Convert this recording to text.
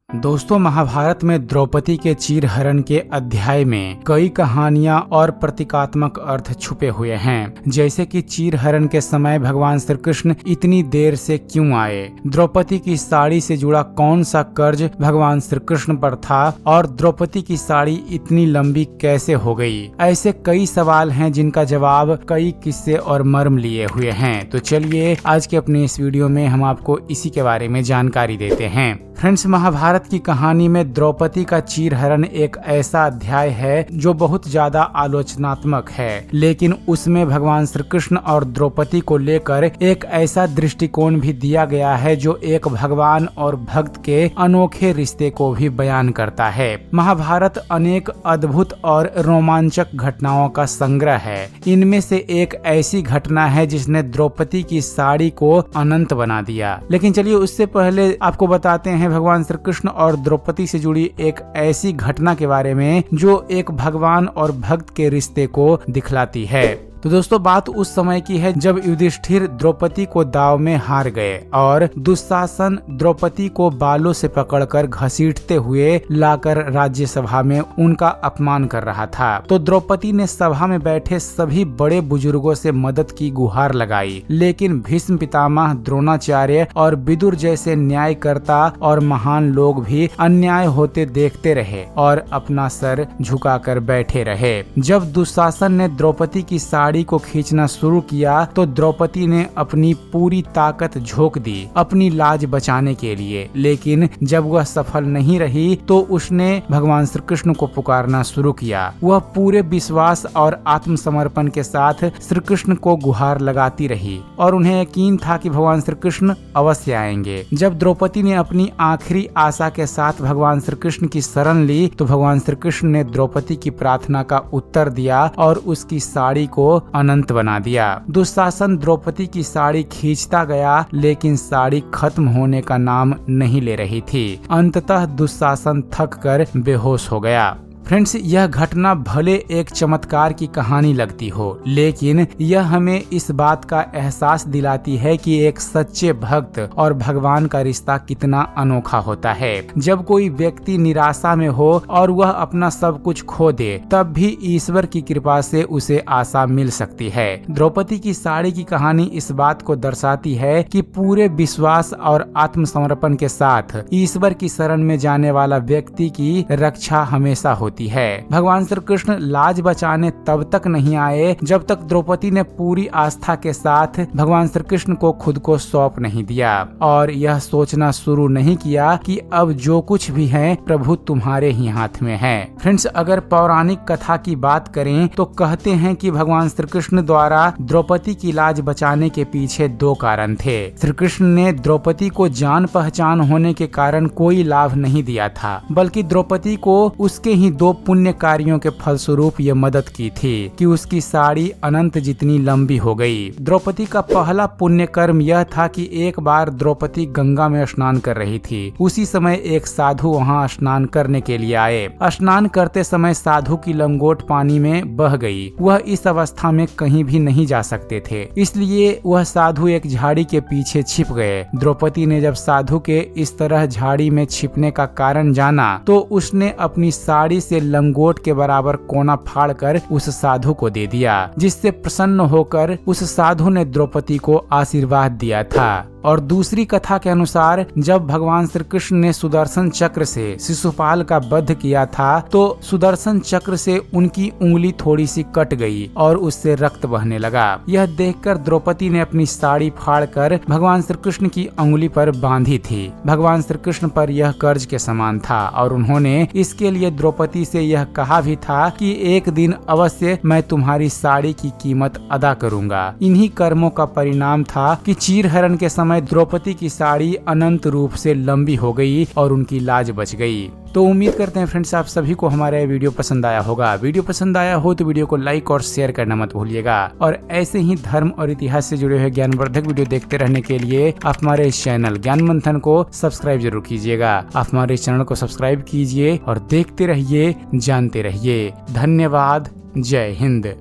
दोस्तों, महाभारत में द्रौपदी के चीरहरण के अध्याय में कई कहानियां और प्रतीकात्मक अर्थ छुपे हुए हैं। जैसे कि चीरहरण के समय भगवान श्री कृष्ण इतनी देर से क्यों आए, द्रौपदी की साड़ी से जुड़ा कौन सा कर्ज भगवान श्री कृष्ण पर था और द्रौपदी की साड़ी इतनी लंबी कैसे हो गई। ऐसे कई सवाल हैं जिनका जवाब कई किस्से और मर्म लिए हुए हैं। तो चलिए आज के अपने इस वीडियो में हम आपको इसी के बारे में जानकारी देते हैं। फ्रेंड्स, महाभारत की कहानी में द्रौपदी का चीरहरण एक ऐसा अध्याय है जो बहुत ज्यादा आलोचनात्मक है, लेकिन उसमें भगवान श्री कृष्ण और द्रौपदी को लेकर एक ऐसा दृष्टिकोण भी दिया गया है जो एक भगवान और भक्त के अनोखे रिश्ते को भी बयान करता है। महाभारत अनेक अद्भुत और रोमांचक घटनाओं का संग्रह है। इनमें से एक ऐसी घटना है जिसने द्रौपदी की साड़ी को अनंत बना दिया। लेकिन चलिए उससे पहले आपको बताते हैं भगवान श्री कृष्ण और द्रौपदी से जुड़ी एक ऐसी घटना के बारे में जो एक भगवान और भक्त के रिश्ते को दिखलाती है। तो दोस्तों, बात उस समय की है जब युधिष्ठिर द्रौपदी को दांव में हार गए और दुशासन द्रौपदी को बालों से पकड़कर घसीटते हुए लाकर राज्यसभा में उनका अपमान कर रहा था। तो द्रौपदी ने सभा में बैठे सभी बड़े बुजुर्गों से मदद की गुहार लगाई, लेकिन भीष्म पितामह, द्रोणाचार्य और विदुर जैसे न्यायकर्ता और महान लोग भी अन्याय होते देखते रहे और अपना सर झुकाकर बैठे रहे। जब दुशासन ने द्रौपदी की साड़ी को खींचना शुरू किया तो द्रौपदी ने अपनी पूरी ताकत झोंक दी अपनी लाज बचाने के लिए, लेकिन जब वह सफल नहीं रही तो उसने भगवान श्री कृष्ण को पुकारना शुरू किया। वह पूरे विश्वास और आत्मसमर्पण के साथ श्री कृष्ण को गुहार लगाती रही और उन्हें यकीन था कि भगवान श्री कृष्ण अवश्य आएंगे। जब द्रौपदी ने अपनी आखिरी आशा के साथ भगवान श्री कृष्ण की शरण ली तो भगवान श्री कृष्ण ने द्रौपदी की प्रार्थना का उत्तर दिया और उसकी साड़ी को अनंत बना दिया। दुशासन द्रौपदी की साड़ी खींचता गया, लेकिन साड़ी खत्म होने का नाम नहीं ले रही थी। अंततः दुशासन थक कर बेहोश हो गया। फ्रेंड्स, यह घटना भले एक चमत्कार की कहानी लगती हो, लेकिन यह हमें इस बात का एहसास दिलाती है कि एक सच्चे भक्त और भगवान का रिश्ता कितना अनोखा होता है। जब कोई व्यक्ति निराशा में हो और वह अपना सब कुछ खो दे, तब भी ईश्वर की कृपा से उसे आशा मिल सकती है। द्रौपदी की साड़ी की कहानी इस बात को दर्शाती है कि पूरे विश्वास और आत्मसमर्पण के साथ ईश्वर की शरण में जाने वाला व्यक्ति की रक्षा हमेशा होती है। भगवान श्री कृष्ण लाज बचाने तब तक नहीं आए जब तक द्रौपदी ने पूरी आस्था के साथ भगवान श्री कृष्ण को खुद को सौंप नहीं दिया और यह सोचना शुरू नहीं किया कि अब जो कुछ भी है प्रभु तुम्हारे ही हाथ में है। फ्रेंड्स, अगर पौराणिक कथा की बात करें तो कहते हैं कि भगवान श्री कृष्ण द्वारा द्रौपदी की लाज बचाने के पीछे दो कारण थे। श्री कृष्ण ने द्रौपदी को जान पहचान होने के कारण कोई लाभ नहीं दिया था, बल्कि द्रौपदी को उसके ही दो पुण्य कार्यों के फलस्वरूप ये मदद की थी कि उसकी साड़ी अनंत जितनी लंबी हो गई। द्रौपदी का पहला पुण्य कर्म यह था कि एक बार द्रौपदी गंगा में स्नान कर रही थी। उसी समय एक साधु वहां स्नान करने के लिए आए। स्नान करते समय साधु की लंगोट पानी में बह गई। वह इस अवस्था में कहीं भी नहीं जा सकते थे, इसलिए वह साधु एक झाड़ी के पीछे छिप गए। द्रौपदी ने जब साधु के इस तरह झाड़ी में छिपने का कारण जाना तो उसने अपनी साड़ी से लंगोट के बराबर कोना फाड़कर उस साधु को दे दिया, जिससे प्रसन्न होकर उस साधु ने द्रौपदी को आशीर्वाद दिया था। और दूसरी कथा के अनुसार जब भगवान श्री कृष्ण ने सुदर्शन चक्र से शिशुपाल का वध किया था तो सुदर्शन चक्र से उनकी उंगली थोड़ी सी कट गई और उससे रक्त बहने लगा। यह देखकर द्रौपदी ने अपनी साड़ी फाड़कर भगवान श्री कृष्ण की उंगली पर बांधी थी। भगवान श्री कृष्ण पर यह कर्ज के समान था और उन्होंने इसके लिए द्रौपदी से यह कहा भी था कि एक दिन अवश्य मैं तुम्हारी साड़ी की कीमत अदा करूंगा। इन्हीं कर्मों का परिणाम था कि चीरहरण के समय द्रौपदी की साड़ी अनंत रूप से लंबी हो गई और उनकी लाज बच गई। तो उम्मीद करते हैं फ्रेंड्स आप सभी को हमारा ये वीडियो पसंद आया होगा। वीडियो पसंद आया हो तो वीडियो को लाइक और शेयर करना मत भूलिएगा और ऐसे ही धर्म और इतिहास से जुड़े हुए ज्ञानवर्धक वीडियो देखते रहने के लिए आप हमारे इस चैनल ज्ञान मंथन को सब्सक्राइब जरूर कीजिएगा। आप हमारे इस चैनल को सब्सक्राइब कीजिए और देखते रहिए, जानते रहिए। धन्यवाद। जय हिंद।